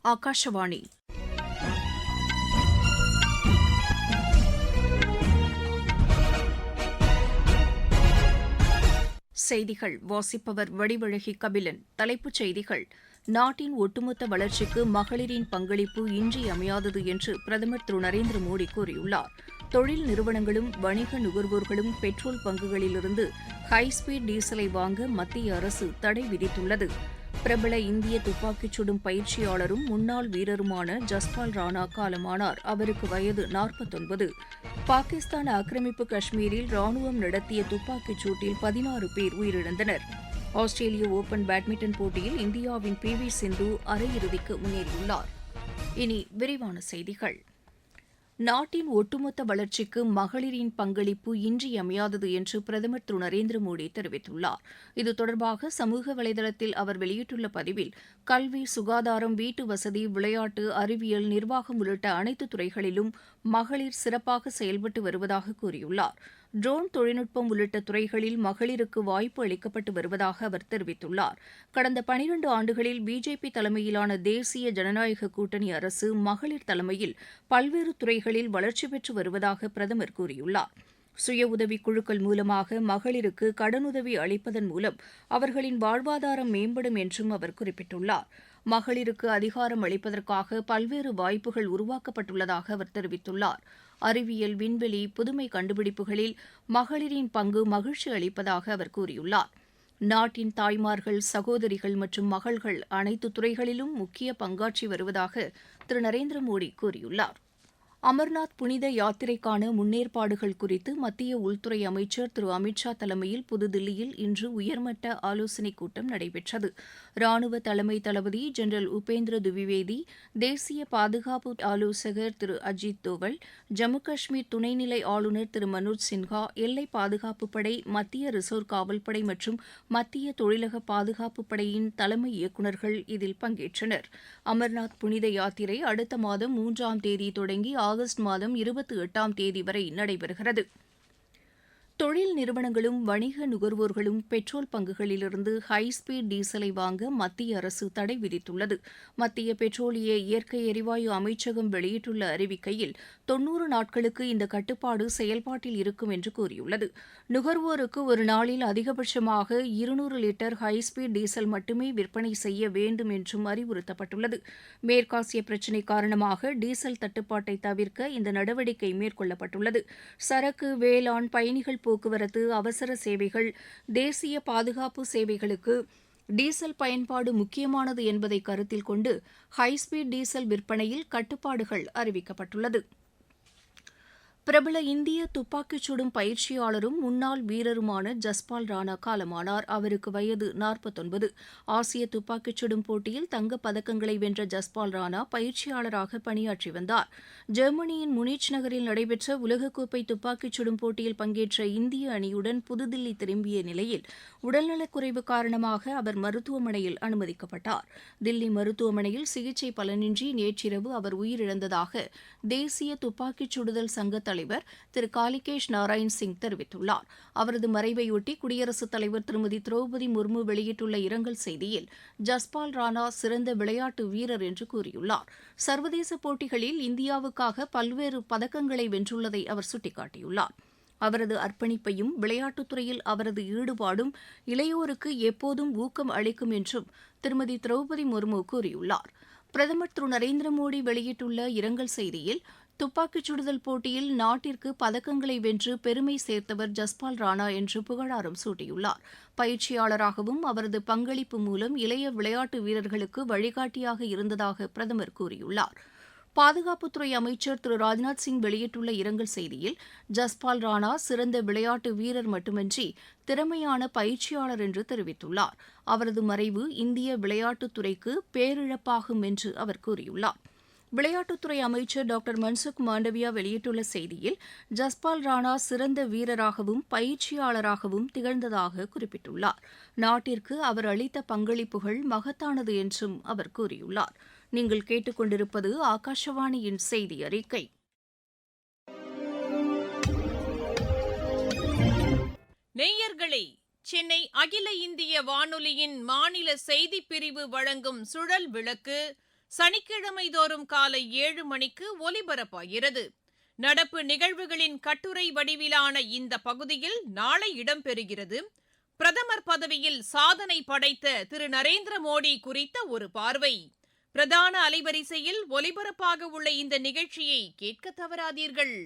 ஆகாஷவாணி. செய்திகள் வாசிப்பவர் வடிவழகி கபிலன். தலைப்புச் செய்திகள்: நாட்டின் ஒட்டுமொத்த வளர்ச்சிக்கு மகளிரின் பங்களிப்பு இன்றியமையாதது என்று பிரதமர் திரு நரேந்திர மோடி கூறியுள்ளார். தொழில் நிறுவனங்களும் வணிக நுகர்வோர்களும் பெட்ரோல் பங்குகளிலிருந்து ஹைஸ்பீட் டீசலை வாங்க மத்திய அரசு தடை விதித்துள்ளது. பிரபல இந்திய துப்பாக்கிச் சுடும் பயிற்சியாளரும் முன்னாள் வீரருமான ஜஸ்பால் ராணா காலமானார். அவருக்கு வயது 49. பாகிஸ்தான் ஆக்கிரமிப்பு காஷ்மீரில் ராணுவம் நடத்திய துப்பாக்கிச் சூட்டில் 16 பேர் உயிரிழந்தனர். ஆஸ்திரேலிய ஓபன் பேட்மிண்டன் போட்டியில் இந்தியாவின் பி.வி. சிந்து அரையிறுதிக்கு முன்னேறியுள்ளார். இனி விரிவான செய்திகள். நாட்டின் ஒட்டுமொத்த வளர்ச்சிக்கு மகளிரின் பங்களிப்பு இன்றியமையாதது என்று பிரதமர் திரு நரேந்திர மோடி தெரிவித்துள்ளார். இது தொடர்பாக சமூக வலைதளத்தில் அவர் வெளியிட்டுள்ள பதிவில், கல்வி, சுகாதாரம், வீட்டு வசதி, விளையாட்டு, அறிவியல், நிர்வாகம் உள்ளிட்ட அனைத்து துறைகளிலும் மகளிர் சிறப்பாக செயல்பட்டு வருவதாக கூறியுள்ளார். ட்ரோன் தொழில்நுட்பம் உள்ளிட்ட துறைகளில் மகளிருக்கு வாய்ப்பு அளிக்கப்பட்டு வருவதாக அவர் தெரிவித்துள்ளார். கடந்த 12 ஆண்டுகளில் பிஜேபி தலைமையிலான தேசிய ஜனநாயக கூட்டணி அரசு மகளிர் தலைமையில் பல்வேறு துறைகளில் வளர்ச்சி பெற்று வருவதாக பிரதமர் கூறியுள்ளார். சுய உதவிக் குழுக்கள் மூலமாக மகளிருக்கு கடனுதவி அளிப்பதன் மூலம் அவர்களின் வாழ்வாதாரம் மேம்படும் என்றும் அவர் குறிப்பிட்டுள்ளார். மகளிருக்கு அதிகாரம் அளிப்பதற்காக பல்வேறு வாய்ப்புகள் உருவாக்கப்பட்டுள்ளதாக அவர் தெரிவித்துள்ளார். அறிவியல், விண்வெளி, புதுமை கண்டுபிடிப்புகளில் மகளிரின் பங்கு மகிழ்ச்சி அளிப்பதாக அவர் கூறியுள்ளார். நாட்டின் தாய்மார்கள், சகோதரிகள் மற்றும் மகள்கள் அனைத்து துறைகளிலும் முக்கிய பங்காற்றி வருவதாக திரு நரேந்திர மோடி கூறியுள்ளார். அமர்நாத் புனித யாத்திரைக்கான முன்னேற்பாடுகள் குறித்து மத்திய உள்துறை அமைச்சர் திரு அமித் ஷா தலைமையில் புதுதில்லியில் இன்று உயர்மட்ட ஆலோசனைக் கூட்டம் நடைபெற்றது. ராணுவ தலைமை தளபதி ஜெனரல் உபேந்திர துவிவேதி, தேசிய பாதுகாப்பு ஆலோசகர் திரு அஜித் தோவல், ஜம்மு காஷ்மீர் துணைநிலை ஆளுநர் திரு மனோஜ் சின்ஹா, எல்லை பாதுகாப்புப் படை, மத்திய ரிசர்வ் காவல்படை மற்றும் மத்திய தொழிலக பாதுகாப்புப் படையின் தலைமை இயக்குநர்கள் இதில் பங்கேற்றனர். அமர்நாத் புனித யாத்திரை அடுத்த மாதம் 3ஆம் தேதி தொடங்கி ஆகஸ்ட் மாதம் 28ஆம் தேதி வரை நடைபெறுகிறது. தொழில் நிறுவனங்களும் வணிக நுகர்வோர்களும் பெட்ரோல் பங்குகளிலிருந்து ஹைஸ்பீட் டீசலை வாங்க மத்திய அரசு தடை விதித்துள்ளது. மத்திய பெட்ரோலிய இயற்கை எரிவாயு அமைச்சகம் வெளியிட்டுள்ள அறிவிக்கையில் 90 நாட்களுக்கு இந்த கட்டுப்பாடு செயல்பாட்டில் இருக்கும் என்று கூறியுள்ளது. நுகர்வோருக்கு ஒரு நாளில் அதிகபட்சமாக 200 லிட்டர் ஹைஸ்பீட் டீசல் மட்டுமே விற்பனை செய்ய வேண்டும் என்றும் அறிவுறுத்தப்பட்டுள்ளது. மேற்காசிய பிரச்சினை காரணமாக டீசல் தட்டுப்பாட்டை தவிர்க்க இந்த நடவடிக்கை மேற்கொள்ளப்பட்டுள்ளது. சரக்கு, வேளாண், பயணிகள் போக்குவரத்து, அவசர சேவைகள், தேசிய பாதுகாப்பு சேவைகளுக்கு டீசல் பயன்பாடு முக்கியமானது என்பதை கருத்தில் கொண்டு ஹைஸ்பீட் டீசல் விற்பனையில் கட்டுப்பாடுகள் அறிவிக்கப்பட்டுள்ளது. பிரபல இந்திய துப்பாக்கிச் சுடும் பயிற்சியாளரும் முன்னாள் வீரருமான ஜஸ்பால் ராணா காலமானார். அவருக்கு வயது 49. ஆசிய துப்பாக்கிச் சுடும் போட்டியில் தங்கப் பதக்கங்களை வென்ற ஜஸ்பால் ராணா பயிற்சியாளராக பணியாற்றி வந்தார். ஜெர்மனியின் முனிச் நகரில் நடைபெற்ற உலகக்கோப்பை துப்பாக்கிச் சுடும் போட்டியில் பங்கேற்ற இந்திய அணியுடன் புதுதில்லி திரும்பிய நிலையில் உடல்நலக்குறைவு காரணமாக அவர் மருத்துவமனையில் அனுமதிக்கப்பட்டார். தில்லி மருத்துவமனையில் சிகிச்சை பலனின்றி நேற்றிரவு அவர் உயிரிழந்ததாக தேசிய துப்பாக்கிச் சுடுதல் சங்க தலைவர் திரு காலிகேஷ் நாராயண் சிங் தெரிவித்துள்ளார். அவரது மறைவையொட்டி குடியரசுத் தலைவர் திருமதி திரௌபதி முர்மு வெளியிட்டுள்ள இரங்கல் செய்தியில், ஜஸ்பால் ராணா சிறந்த விளையாட்டு வீரர் என்று கூறியுள்ளார். சர்வதேச போட்டிகளில் இந்தியாவுக்காக பல்வேறு பதக்கங்களை வென்றுள்ளதை அவர் சுட்டிக்காட்டியுள்ளார். அவரது அர்ப்பணிப்பையும் விளையாட்டுத் துறையில் அவரது ஈடுபாடும் இளையோருக்கு எப்போதும் ஊக்கம் அளிக்கும் என்றும் திருமதி திரௌபதி முர்மு கூறியுள்ளார். பிரதமர் திரு நரேந்திர மோடி வெளியிட்டுள்ள இரங்கல் செய்தியில், துப்பாக்கிச் சுடுதல் போட்டியில் நாட்டிற்கு பதக்கங்களை வென்று பெருமை சேர்த்தவர் ஜஸ்பால் ராணா என்று புகழாரம் சூட்டியுள்ளார். பயிற்சியாளராகவும் அவரது பங்களிப்பு மூலம் இளைய விளையாட்டு வீரர்களுக்கு வழிகாட்டியாக இருந்ததாக பிரதமர் கூறியுள்ளார். பாதுகாப்புத்துறை அமைச்சர் திரு ராஜ்நாத் சிங் வெளியிட்டுள்ள இரங்கல் செய்தியில், ஜஸ்பால் ராணா சிறந்த விளையாட்டு வீரர் மட்டுமின்றி திறமையான பயிற்சியாளர் என்று தெரிவித்துள்ளார். அவரது மறைவு இந்திய விளையாட்டுத் துறைக்கு பேரிழப்பாகும் என்று அவர் கூறியுள்ளார். விளையாட்டுத்துறை அமைச்சர் டாக்டர் மன்சுக் மாண்டவியா வெளியிட்டுள்ள செய்தியில், ஜஸ்பால் ராணா சிறந்த வீரராகவும் பயிற்சியாளராகவும் திகழ்ந்ததாக குறிப்பிட்டுள்ளார். நாட்டிற்கு அவர் அளித்த பங்களிப்புகள் மகத்தானது என்றும் அவர் கூறியுள்ளார். நீங்கள் கேட்டுக்கொண்டிருப்பது ஆகாஷவாணியின் செய்தி அறிக்கை. நேயர்களே, சென்னை அகில இந்திய வானொலியின் மாநில செய்திப் பிரிவு வழங்கும் சுழல் விளக்கு சனிக்கிழமை தோறும் காலை 7 மணிக்கு ஒலிபரப்பாகிறது. நடப்பு நிகழ்வுகளின் கட்டுரை வடிவிலான இந்த பகுதியில் நாளை இடம்பெறுகிறது. பிரதமர் பதவியில் சாதனை படைத்த திரு நரேந்திர மோடி குறித்த ஒரு பார்வை. பிரதான அலைவரிசையில் ஒலிபரப்பாக உள்ள இந்த நிகழ்ச்சியை கேட்க தவறாதீர்கள்.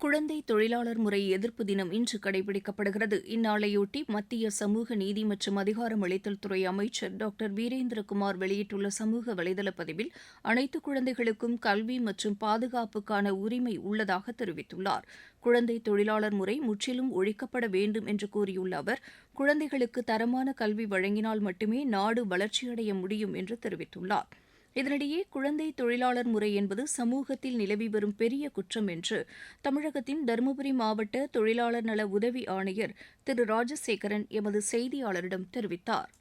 குழந்தை தொழிலாளர் முறை எதிர்ப்பு தினம் இன்று கடைபிடிக்கப்படுகிறது. இந்நாளையொட்டி மத்திய சமூக நீதி மற்றும் அதிகாரமளித்தல் துறை அமைச்சர் டாக்டர் வீரேந்திரகுமார் வெளியிட்டுள்ள சமூக வலைதள பதிவில் அனைத்து குழந்தைகளுக்கும் கல்வி மற்றும் பாதுகாப்புக்கான உரிமை உள்ளதாக தெரிவித்துள்ளார். குழந்தை தொழிலாளர் முறை முற்றிலும் ஒழிக்கப்பட வேண்டும் என்று கூறியுள்ள அவர், குழந்தைகளுக்கு தரமான கல்வி வழங்கினால் மட்டுமே நாடு வளர்ச்சியடைய முடியும் என்று தெரிவித்துள்ளார். இதனிடையே குழந்தை தொழிலாளர் முறை என்பது சமூகத்தில் நிலவி வரும் பெரிய குற்றம் என்று தமிழகத்தின் தருமபுரி மாவட்ட தொழிலாளர் நல உதவி ஆணையர் திரு ராஜசேகரன் எமது செய்தியாளரிடம் தெரிவித்தார்.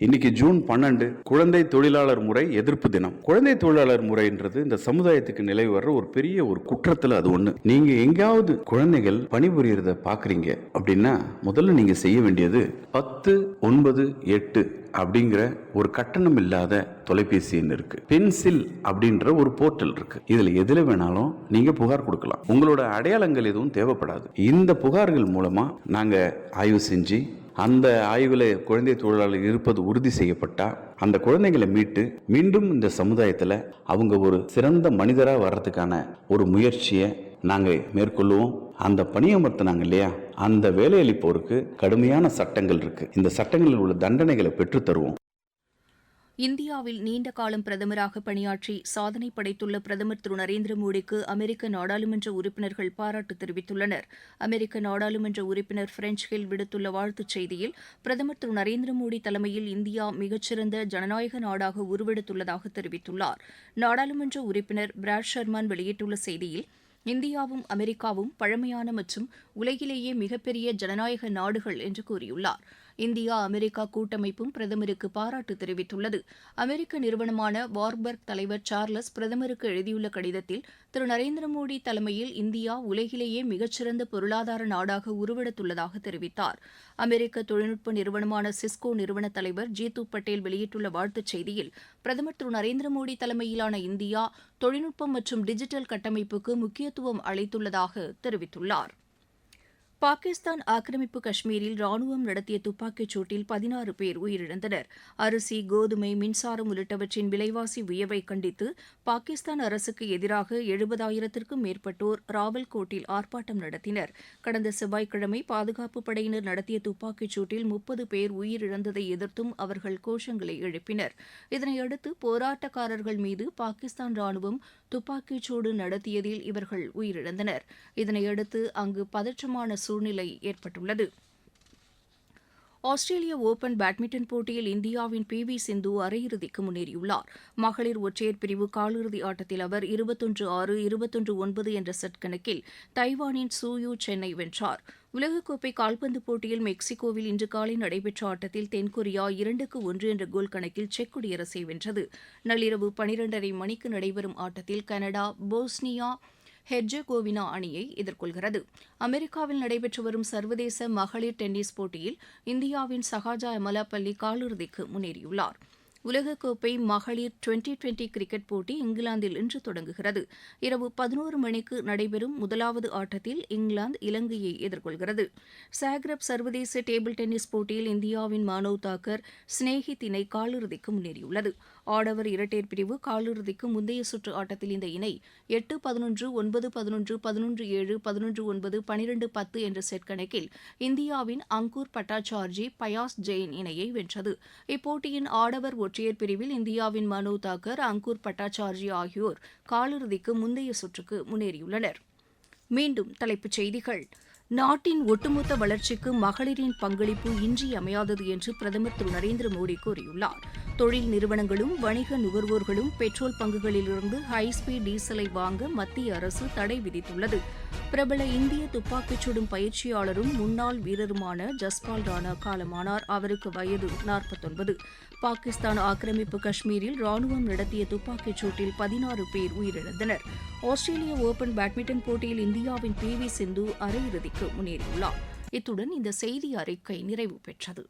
இன்னைக்கு ஜூன் 12 குழந்தை தொழிலாளர் முறை எதிர்ப்பு தினம். குழந்தை தொழிலாளர் முறைன்றது இந்த சமுதாயத்துக்கு நிலவி வர்ற ஒரு பெரிய ஒரு குற்றத்துல அது ஒண்ணு. நீங்க எங்கேயாவது குழந்தைகள் பணிபுரியறத பாக்குறீங்க அப்படின்னா முதல்ல நீங்க செய்ய வேண்டியது 1098 அப்படிங்கிற ஒரு கட்டணம் இல்லாத தொலைபேசி எண் இருக்கு. பென்சில் அப்படின்ற ஒரு போர்ட்டல் இருக்கு. இதுல எதுல வேணாலும் நீங்க புகார் கொடுக்கலாம். உங்களோட அடையாளங்கள் எதுவும் தேவைப்படாது. இந்த புகார்கள் மூலமா நாங்க ஆய்வு செஞ்சு அந்த ஆய்வில் குழந்தை தொழிலாளர் இருப்பது உறுதி செய்யப்பட்டா அந்த குழந்தைகளை மீட்டு மீண்டும் இந்த சமுதாயத்தில் அவங்க ஒரு சிறந்த மனிதராக வர்றதுக்கான ஒரு முயற்சியை நாங்கள் மேற்கொள்ளுவோம். அந்த பணியமர்த்தினாங்க இல்லையா, அந்த வேலையளிப்போருக்கு கடுமையான சட்டங்கள் இருக்கு. இந்த சட்டங்களில் உள்ள தண்டனைகளை பெற்றுத் தருவோம். இந்தியாவில் நீண்ட காலம் பிரதமராக பணியாற்றி சாதனை படைத்துள்ள பிரதமர் திரு நரேந்திர மோடிக்கு அமெரிக்க நாடாளுமன்ற உறுப்பினர்கள் பாராட்டு தெரிவித்துள்ளனர். அமெரிக்க நாடாளுமன்ற உறுப்பினர் பிரெஞ்ச் ஹில் விடுத்துள்ள வாழ்த்துச் செய்தியில், பிரதமர் திரு நரேந்திர மோடி தலைமையில் இந்தியா மிகச்சிறந்த ஜனநாயக நாடாக உருவெடுத்துள்ளதாக தெரிவித்துள்ளார். நாடாளுமன்ற உறுப்பினர் பிராட் ஷர்மான் வெளியிட்டுள்ள செய்தியில், இந்தியாவும் அமெரிக்காவும் பழமையான மற்றும் உலகிலேயே மிகப்பெரிய ஜனநாயக நாடுகள் என்று கூறியுள்ளார். இந்தியா அமெரிக்கா கூட்டமைப்பும் பிரதமருக்கு பாராட்டு தெரிவித்துள்ளது. அமெரிக்க நிறுவனமான வார்பர்க் தலைவர் சார்லஸ் பிரதமருக்கு எழுதியுள்ள கடிதத்தில், திரு நரேந்திர மோடி தலைமையில் இந்தியா உலகிலேயே மிகச்சிறந்த பொருளாதார நாடாக உருவெடுத்துள்ளதாக தெரிவித்தார். அமெரிக்க தொழில்நுட்ப நிறுவனமான சிஸ்கோ நிறுவன தலைவர் ஜீது பட்டேல் வெளியிட்டுள்ள வாழ்த்துச் செய்தியில், பிரதமர் திரு நரேந்திர மோடி தலைமையிலான இந்தியா தொழில்நுட்பம் மற்றும் டிஜிட்டல் கட்டமைப்புக்கு முக்கியத்துவம் அளித்துள்ளதாக தெரிவித்துள்ளார். பாகிஸ்தான் ஆக்கிரமிப்பு காஷ்மீரில் ராணுவம் நடத்திய துப்பாக்கிச் சூட்டில் 16 பேர் உயிரிழந்தனர். அரிசி, கோதுமை, மின்சாரம் உள்ளிட்டவற்றின் விலைவாசி உயர்வை கண்டித்து பாகிஸ்தான் அரசுக்கு எதிராக 70,000க்கும் மேற்பட்டோர் ராவல்கோட்டில் ஆர்ப்பாட்டம் நடத்தினர். கடந்த செவ்வாய்க்கிழமை பாதுகாப்புப் படையினர் நடத்திய துப்பாக்கிச் சூட்டில் 30 பேர் உயிரிழந்ததை எதிர்த்தும் அவர்கள் கோஷங்களை எழுப்பினர். இதனையடுத்து போராட்டக்காரர்கள் மீது பாகிஸ்தான் ராணுவம் துப்பாக்கிச் சூடு நடத்தியதில் இவர்கள் உயிரிழந்தனர். இதனையடுத்து அங்கு பதற்றமான சூழ்நிலை ஏற்பட்டுள்ளது. ஆஸ்திரேலிய ஓபன் பேட்மிண்டன் போட்டியில் இந்தியாவின் பி.வி. சிந்து அரையிறுதிக்கு முன்னேறியுள்ளார். மகளிர் ஒற்றையர் பிரிவு காலிறுதி ஆட்டத்தில் அவர் 21-6, 21-9 என்ற செட் கணக்கில் தைவானின் சூயூ சென்னை வென்றார். உலகக்கோப்பை கால்பந்து போட்டியில் மெக்சிகோவில் இன்று காலை நடைபெற்ற ஆட்டத்தில் தென்கொரியா 2-1 என்ற கோல் கணக்கில் செக் குடியரசை வென்றது. நள்ளிரவு 12:30 மணிக்கு நடைபெறும் ஆட்டத்தில் கனடா போஸ்னியா ஹெர்ஜெகோவினா அணியை எதிர்கொள்கிறது. அமெரிக்காவில் நடைபெற்று வரும் சர்வதேச மகளிர் டென்னிஸ் போட்டியில் இந்தியாவின் சஹாஜா எமலாபல்லி காலிறுதிக்கு முன்னேறியுள்ளார். உலகக்கோப்பை மகளிர் 2020 கிரிக்கெட் போட்டி இங்கிலாந்தில் இன்று தொடங்குகிறது. இரவு 11 மணிக்கு நடைபெறும் முதலாவது ஆட்டத்தில் இங்கிலாந்து இலங்கையை எதிர்கொள்கிறது. சாக்ரப் சர்வதேச டேபிள் டென்னிஸ் போட்டியில் இந்தியாவின் மானவ் தாக்கர் ஸ்னேஹித் இணை காலிறுதிக்கு முன்னேறியுள்ளது. ஆடவர் இரட்டையர் பிரிவு காலிறுதிக்கு முந்தைய சுற்று ஆட்டத்தில் இந்த இணை 8-11, 9-11, 11-7, 11-9, 12-10 என்ற செட் கணக்கில் இந்தியாவின் அங்கூர் பட்டாச்சார்ஜி பயாஸ் ஜெயின் இணையை வென்றது. இப்போட்டியின் ஆடவர் ஒற்றையர் பிரிவில் இந்தியாவின் மனோவ் தாக்கர், அங்கூர் பட்டாச்சார்ஜி ஆகியோர் காலிறுதிக்கு முந்தைய சுற்றுக்கு முன்னேறியுள்ளனர். மீண்டும் தலைப்புச் செய்திகள். நாட்டின் ஒட்டுமொத்த வளர்ச்சிக்கு மகளிரின் பங்களிப்பு இன்றியமையாதது என்று பிரதமர் திரு நரேந்திர மோடி கூறியுள்ளார். தொழில் நிறுவனங்களும் வணிக நுகர்வோர்களும் பெட்ரோல் பங்குகளிலிருந்து ஹைஸ்பீட் டீசலை வாங்க மத்திய அரசு தடை விதித்துள்ளது. பிரபல இந்திய துப்பாக்கிச் சுடும் பயிற்சியாளரும் முன்னாள் வீரருமான ஜஸ்பால் ராணா காலமானார். அவருக்கு வயது 49. பாகிஸ்தான் ஆக்கிரமிப்பு காஷ்மீரில் ராணுவம் நடத்திய துப்பாக்கிச் சூட்டில் 16 பேர் உயிரிழந்தனர். ஆஸ்திரேலிய ஓபன் பேட்மிண்டன் போட்டியில் இந்தியாவின் பி.வி. சிந்து அரையிறுதிக்கு முன்னேறியுள்ளார். இத்துடன் இந்த செய்தி அறிக்கை நிறைவு பெற்றது.